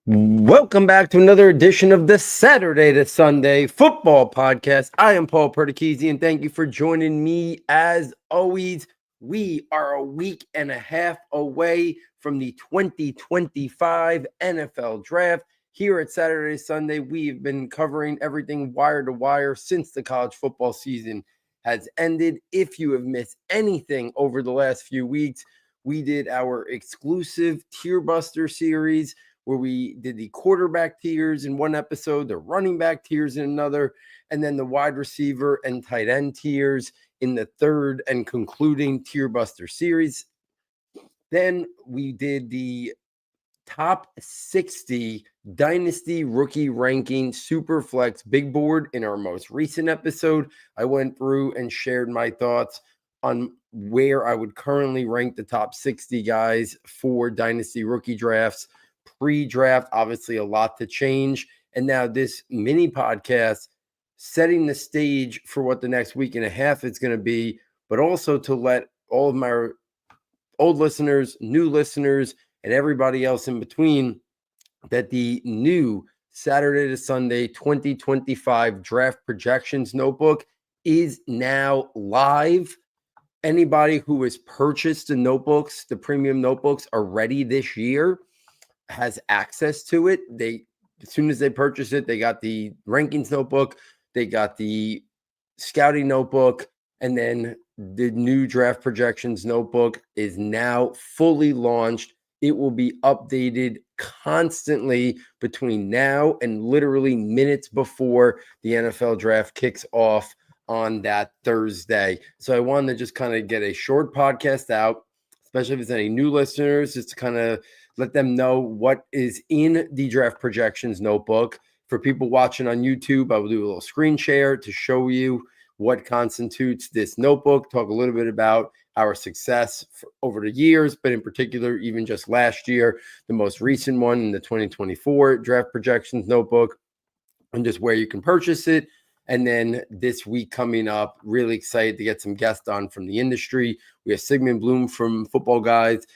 Welcome back to another edition of the Saturday to Sunday Football Podcast. I am Paul Perdichizzi, and thank you for joining me. As always, we are a week and a half away from the 2025 NFL Draft. Here at Saturday to Sunday, we've been covering everything wire to wire since the college football season has ended. If you have missed anything over the last few weeks, we did our exclusive Tier Buster series, where we did the quarterback tiers in one episode, the running back tiers in another, and then the wide receiver and tight end tiers in the third and concluding Tier Buster series. Then we did the top 60 Dynasty Rookie Ranking Superflex Big Board in our most recent episode. I went through and shared my thoughts on where I would currently rank the top 60 guys for Dynasty Rookie drafts. Pre-draft, obviously a lot to change. And now this mini podcast setting the stage for what the next week and a half is going to be, but also to let all of my old listeners, new listeners, and everybody else in between that the new Saturday to Sunday 2025 Draft Projections Notebook is now live. Anybody who has purchased the notebooks, the premium notebooks, already this year has access to it. As soon as they purchase it, they got the rankings notebook, they got the scouting notebook, and then the new draft projections notebook is now fully launched. It will be updated constantly between now and literally minutes before the NFL draft kicks off on that Thursday. So I wanted to just kind of get a short podcast out, especially if there's any new listeners, just to kind of let them know what is in the draft projections notebook. For people watching on YouTube, I will do a little screen share to show you what constitutes this notebook, talk a little bit about our success over the years, but in particular, even just last year, the most recent one in the 2024 draft projections notebook, and just where you can purchase it. And then this week coming up, really excited to get some guests on from the industry. We have Sigmund Bloom from Football Guys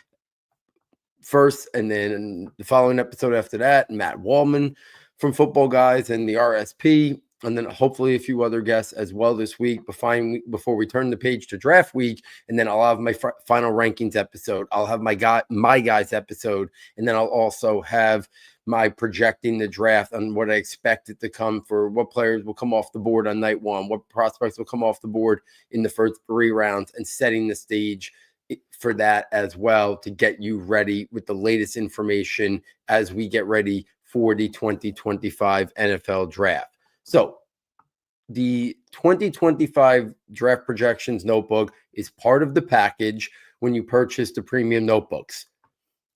first, and then the following episode after that, Matt Wallman from Football Guys and the RSP, and then hopefully a few other guests as well this week before we turn the page to draft week. And then I'll have my final rankings episode. I'll have my guys episode, and then I'll also have my projecting the draft on what I expect it to come for, what players will come off the board on night one, what prospects will come off the board in the first 3 rounds, and setting the stage for that as well to get you ready with the latest information as we get ready for the 2025 NFL draft. So the 2025 draft projections notebook is part of the package when you purchase the premium notebooks.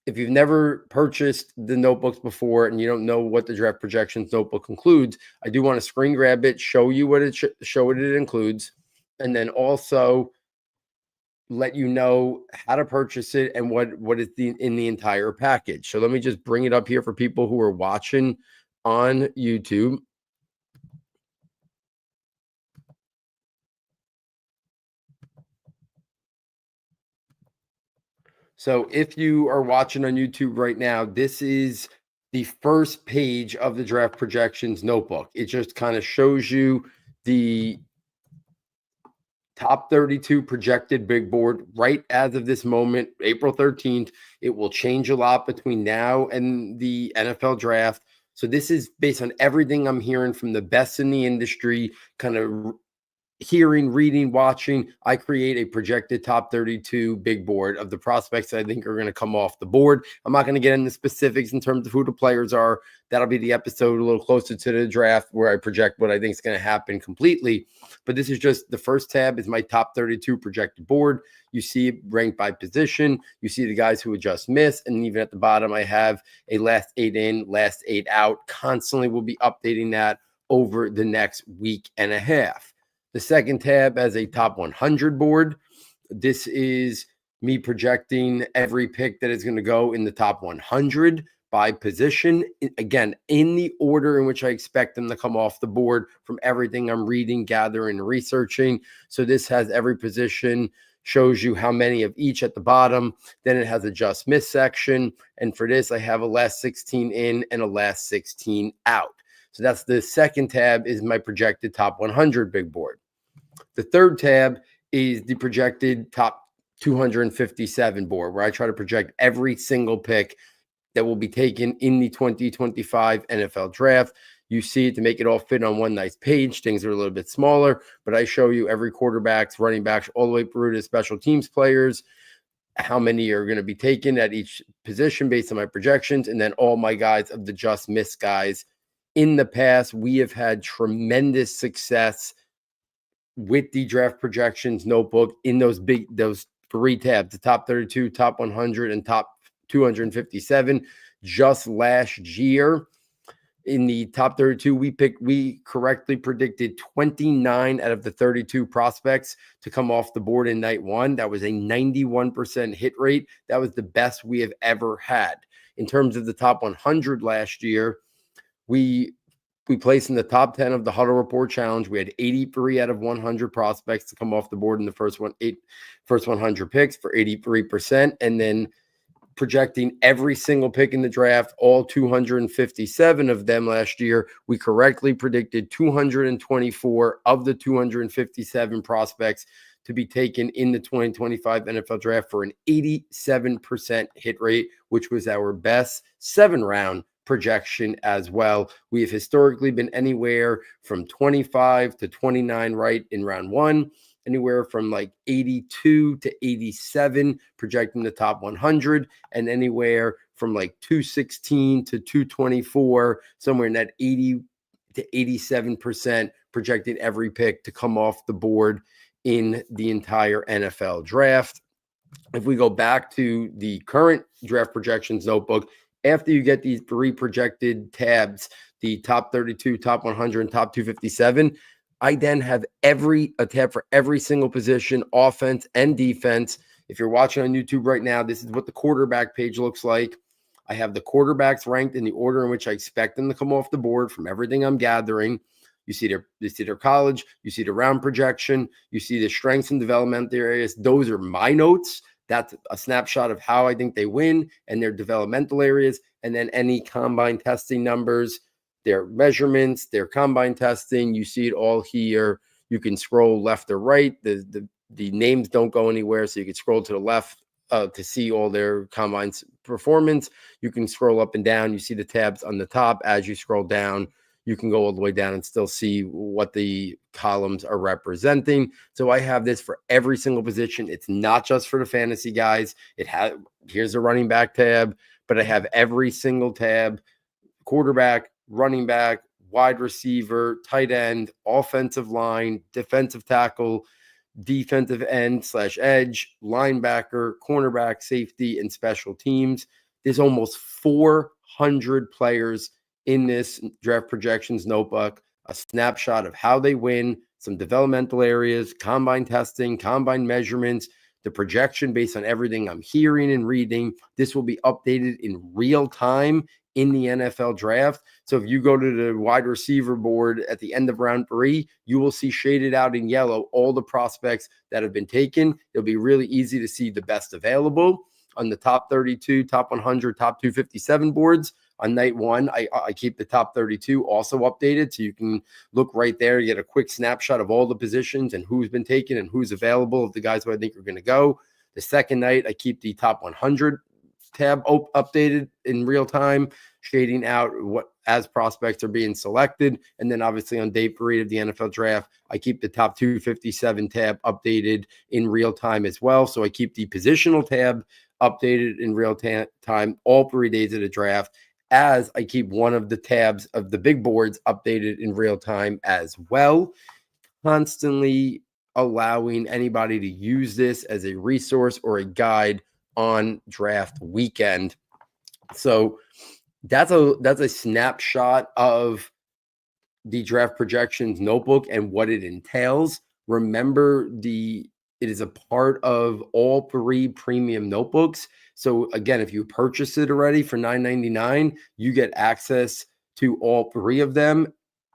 If you've never purchased the notebooks before and you don't know what the draft projections notebook includes, I do want to screen grab it, show you what it includes, and then also let you know how to purchase it and what is in the entire package. So let me just bring it up here for people who are watching on YouTube. So if you are watching on YouTube right now, this is the first page of the draft projections notebook. It just kind of shows you the top 32 projected big board right as of this moment, April 13th. It will change a lot between now and the NFL draft. So this is based on everything I'm hearing from the best in the industry, kind of hearing, reading, watching. I create a projected top 32 big board of the prospects that I think are going to come off the board. I'm not going to get into specifics in terms of who the players are. That'll be the episode a little closer to the draft where I project what I think is going to happen completely. But this is just the first tab is my top 32 projected board. You see ranked by position. You see the guys who would just miss. And even at the bottom, I have a last 8 in, last 8 out. Constantly will be updating that over the next week and a half. The second tab has a top 100 board. This is me projecting every pick that is going to go in the top 100 by position. Again, in the order in which I expect them to come off the board from everything I'm reading, gathering, and researching. So this has every position shows you how many of each at the bottom. Then it has a just miss section. And for this, I have a last 16 in and a last 16 out. So that's the second tab, is my projected top 100 big board. The third tab is the projected top 257 board, where I try to project every single pick that will be taken in the 2025 NFL draft. You see it to make it all fit on one nice page. Things are a little bit smaller, but I show you every quarterbacks, running backs, all the way through to special teams players, how many are going to be taken at each position based on my projections, and then all my guys of the just miss guys. In the past, we have had tremendous success with the draft projections notebook in those three tabs, the top 32, top 100, and top 257. Just last year, in the top 32, we correctly predicted 29 out of the 32 prospects to come off the board in night one. That was a 91% hit rate. That was the best we have ever had. In terms of the top 100 last year, we placed in the top 10 of the Huddle Report Challenge. We had 83 out of 100 prospects to come off the board in the first 100 picks for 83%. And then projecting every single pick in the draft, all 257 of them last year, we correctly predicted 224 of the 257 prospects to be taken in the 2025 NFL draft for an 87% hit rate, which was our best 7-round projection as well. We have historically been anywhere from 25 to 29 right in round one, anywhere from like 82 to 87 projecting the top 100, and anywhere from like 216 to 224, somewhere in that 80 to 87% projecting every pick to come off the board in the entire NFL draft. If we go back to the current draft projections notebook, after you get these three projected tabs, the top 32, top 100, and top 257, I then have a tab for every single position, offense and defense. If you're watching on YouTube right now, this is what the quarterback page looks like. I have the quarterbacks ranked in the order in which I expect them to come off the board from everything I'm gathering. You see their college, you see the round projection, you see the strengths and development areas. Those are my notes. That's a snapshot of how I think they win and their developmental areas, and then any combine testing numbers, their measurements, their combine testing. You see it all here. You can scroll left or right. The names don't go anywhere, so you can scroll to the left to see all their combines performance. You can scroll up and down. You see the tabs on the top. As you scroll down, you can go all the way down and still see what the columns are representing. So I have this for every single position. It's not just for the fantasy guys. Here's a running back tab, but I have every single tab: quarterback, running back, wide receiver, tight end, offensive line, defensive tackle, defensive end / edge, linebacker, cornerback, safety, and special teams. There's almost 400 players in this draft projections notebook, a snapshot of how they win, some developmental areas, combine testing, combine measurements, the projection based on everything I'm hearing and reading. This will be updated in real time in the NFL draft. So if you go to the wide receiver board at the end of round 3, you will see shaded out in yellow all the prospects that have been taken. It'll be really easy to see the best available. On the top 32, top 100, top 257 boards, on night one, I keep the top 32 also updated, so you can look right there. You get a quick snapshot of all the positions and who's been taken and who's available of the guys who I think are going to go. The second night, I keep the top 100 tab updated in real time, shading out what as prospects are being selected. And then obviously on day 3 of the NFL draft, I keep the top 257 tab updated in real time as well. So I keep the positional tab updated in real time all 3 days of the draft, as I keep one of the tabs of the big boards updated in real time as well, constantly allowing anybody to use this as a resource or a guide on draft weekend. So that's a snapshot of the draft projections notebook and what it entails. Remember, it is a part of all 3 premium notebooks. So again, if you purchase it already for $9.99, you get access to all 3 of them.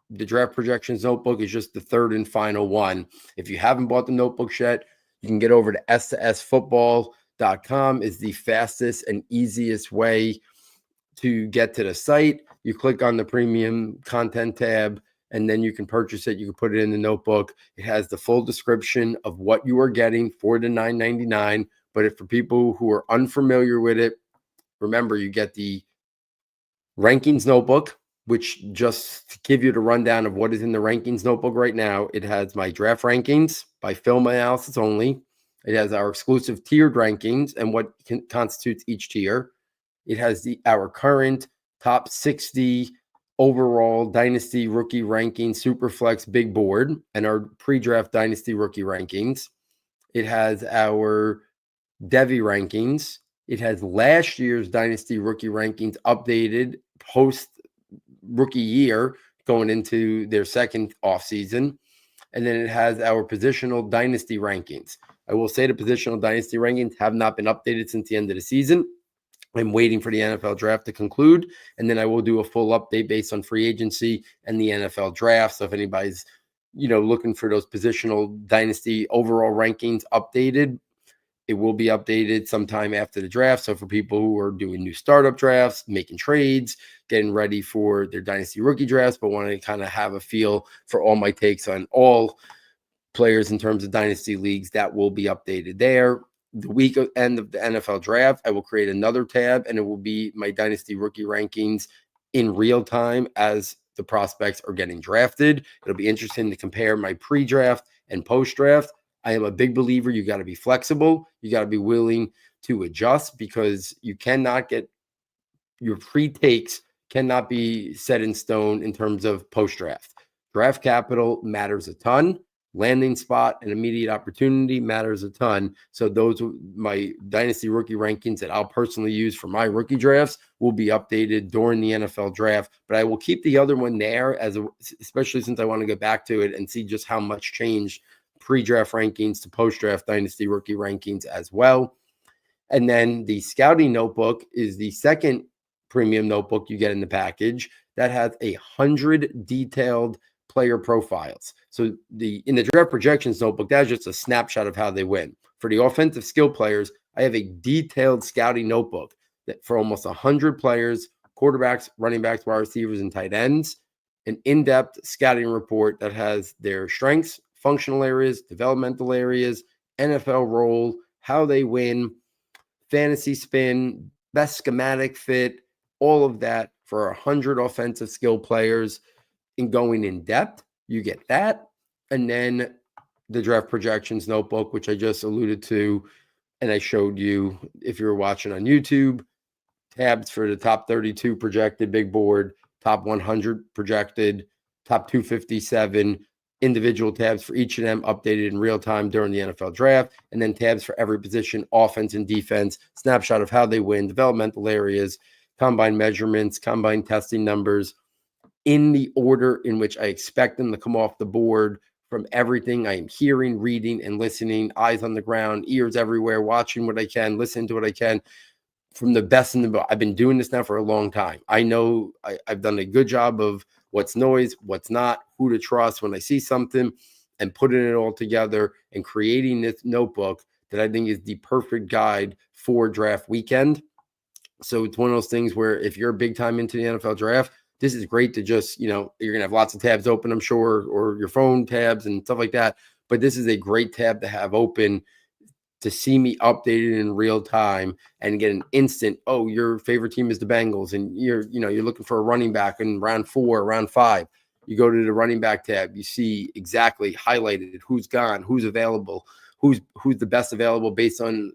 The draft projections notebook is just the third and final one. If you haven't bought the notebooks yet, You can get over to S2SFootball.com is the fastest and easiest way to get to the site. You click on the premium content tab, and then you can purchase it. You can put it in the notebook. It has the full description of what you are getting for the $9.99. But if for people who are unfamiliar with it, remember you get the rankings notebook, which just to give you the rundown of what is in the rankings notebook right now. It has my draft rankings by film analysis only. It has our exclusive tiered rankings and what constitutes each tier. It has our current top 60 overall dynasty rookie ranking superflex big board and our pre-draft dynasty rookie rankings. It has our Devy rankings. It has last year's dynasty rookie rankings updated post rookie year going into their second offseason. And then it has our positional dynasty rankings. I will say the positional dynasty rankings have not been updated since the end of the season. I'm waiting for the NFL draft to conclude, and then I will do a full update based on free agency and the NFL draft. So if anybody's, looking for those positional dynasty overall rankings updated, it will be updated sometime after the draft. So for people who are doing new startup drafts, making trades, getting ready for their dynasty rookie drafts, but want to kind of have a feel for all my takes on all players in terms of dynasty leagues, that will be updated there. The week end of the NFL draft, I will create another tab, and it will be my dynasty rookie rankings in real time as the prospects are getting drafted. It'll be interesting to compare my pre-draft and post-draft. I am a big believer you got to be flexible. You got to be willing to adjust because you cannot get your pre-takes cannot be set in stone in terms of post-draft. Draft capital matters a ton. Landing spot and immediate opportunity matters a ton. So those are my dynasty rookie rankings that I'll personally use for my rookie drafts will be updated during the NFL draft. But I will keep the other one there especially since I want to get back to it and see just how much changed pre-draft rankings to post-draft dynasty rookie rankings as well. And then the scouting notebook is the second premium notebook you get in the package that has 100 detailed player profiles. So in the draft projections notebook, that's just a snapshot of how they win. For the offensive skill players, I have a detailed scouting notebook that for almost 100 players, quarterbacks, running backs, wide receivers, and tight ends, an in-depth scouting report that has their strengths, functional areas, developmental areas, NFL role, how they win, fantasy spin, best schematic fit, all of that for 100 offensive skill players. In going in depth, you get that. And then the draft projections notebook, which I just alluded to, and I showed you if you were watching on YouTube, tabs for the top 32 projected big board, top 100 projected, top 257, individual tabs for each of them updated in real time during the NFL draft, and then tabs for every position, offense and defense, snapshot of how they win, developmental areas, combine measurements, combine testing numbers, in the order in which I expect them to come off the board from everything I am hearing, reading, and listening, eyes on the ground, ears everywhere, watching what I can, listening to what I can, from the best in the book. I've been doing this now for a long time. I know I've done a good job of what's noise, what's not, who to trust when I see something, and putting it all together and creating this notebook that I think is the perfect guide for draft weekend. So it's one of those things where if you're big time into the NFL draft, this is great to just, you're going to have lots of tabs open, I'm sure, or your phone tabs and stuff like that. But this is a great tab to have open to see me updated in real time and get an instant, oh, your favorite team is the Bengals. And you're looking for a running back in round 4, round 5. You go to the running back tab, you see exactly highlighted who's gone, who's available, who's the best available based on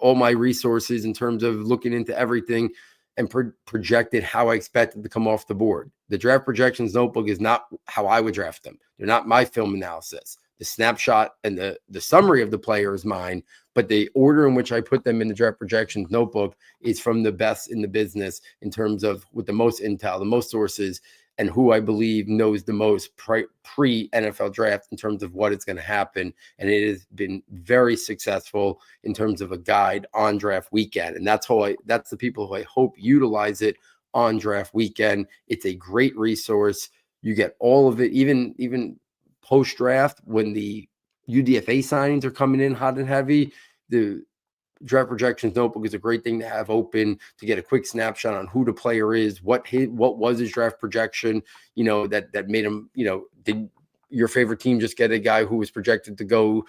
all my resources in terms of looking into everything and projected how I expected to come off the board. The draft projections notebook is not how I would draft them. They're not my film analysis. The snapshot and the summary of the player is mine, but the order in which I put them in the draft projections notebook is from the best in the business in terms of with the most intel, the most sources, and who I believe knows the most pre-NFL draft in terms of what is going to happen. And it has been very successful in terms of a guide on draft weekend. And that's the people who I hope utilize it on draft weekend. It's a great resource. You get all of it, even post-draft when the UDFA signings are coming in hot and heavy. The Draft Projections Notebook is a great thing to have open to get a quick snapshot on who the player is, what was his draft projection, that made him, did your favorite team just get a guy who was projected to go,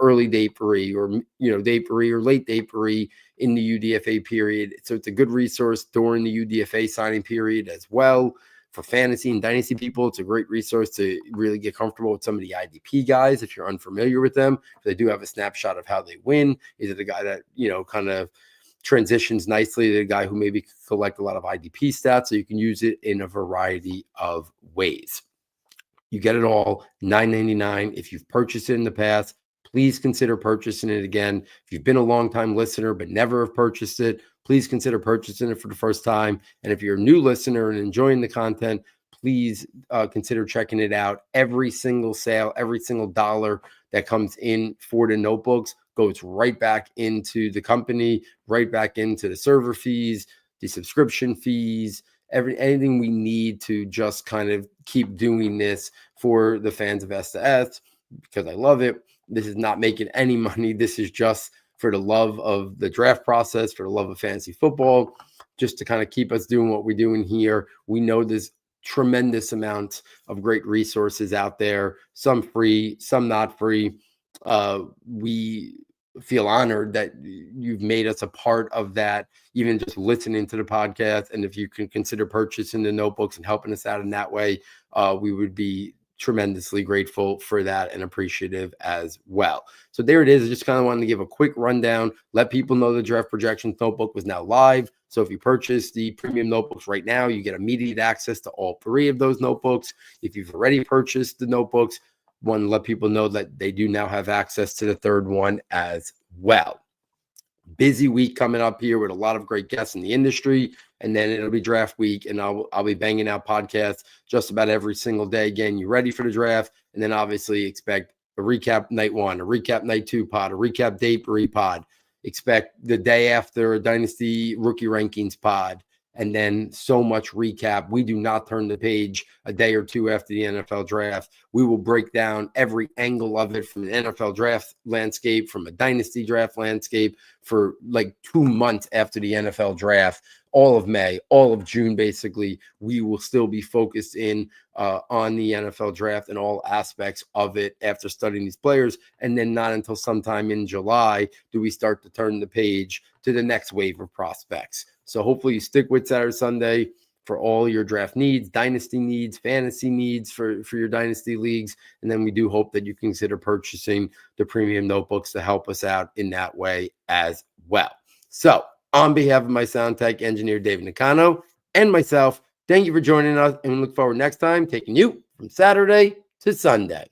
early day three or, day three or late day three in the UDFA period. So it's a good resource during the UDFA signing period as well. For fantasy and dynasty people, it's a great resource to really get comfortable with some of the IDP guys if you're unfamiliar with them. They do have a snapshot of how they win. Is it a guy that, kind of transitions nicely to a guy who maybe collect a lot of IDP stats, so you can use it in a variety of ways. You get it all, $9.99. If you've purchased it in the past, please consider purchasing it again. If you've been a long-time listener but never have purchased it, please consider purchasing it for the first time. And if you're a new listener and enjoying the content, please consider checking it out. Every single sale, every single dollar that comes in for the notebooks goes right back into the company, right back into the server fees, the subscription fees, anything we need to just kind of keep doing this for the fans of S2S, because I love it. This is not making any money. This is just for the love of the draft process, for the love of fantasy football, just to kind of keep us doing what we're doing here. We know there's tremendous amounts of great resources out there, some free, some not free. We feel honored that you've made us a part of that, even just listening to the podcast. And if you can consider purchasing the notebooks and helping us out in that way, we would be tremendously grateful for that and appreciative as well. So there it is. I just kind of wanted to give a quick rundown, let people know the Draft Projections Notebook was now live. So if you purchase the premium notebooks right now, you get immediate access to all three of those notebooks. If you've already purchased the notebooks, want to let people know that they do now have access to the third one as well. Busy week coming up here with a lot of great guests in the industry, and then it'll be draft week, and I'll be banging out podcasts just about every single day. Again, you ready for the draft, and then obviously expect a recap night one, a recap night two pod, a recap day three pod. Expect the day after a dynasty rookie rankings pod, and then so much recap. We do not turn the page a day or two after the NFL draft. We will break down every angle of it, from the NFL draft landscape, from a dynasty draft landscape, for like 2 months after the NFL draft. All of May, all of June, basically, we will still be focused in on the NFL draft and all aspects of it after studying these players. And then not until sometime in July do we start to turn the page to the next wave of prospects. So hopefully you stick with Saturday, Sunday for all your draft needs, dynasty needs, fantasy needs for your dynasty leagues. And then we do hope that you consider purchasing the premium notebooks to help us out in that way as well. So on behalf of my sound tech engineer, David Nakano, and myself, thank you for joining us, and we look forward next time taking you from Saturday to Sunday.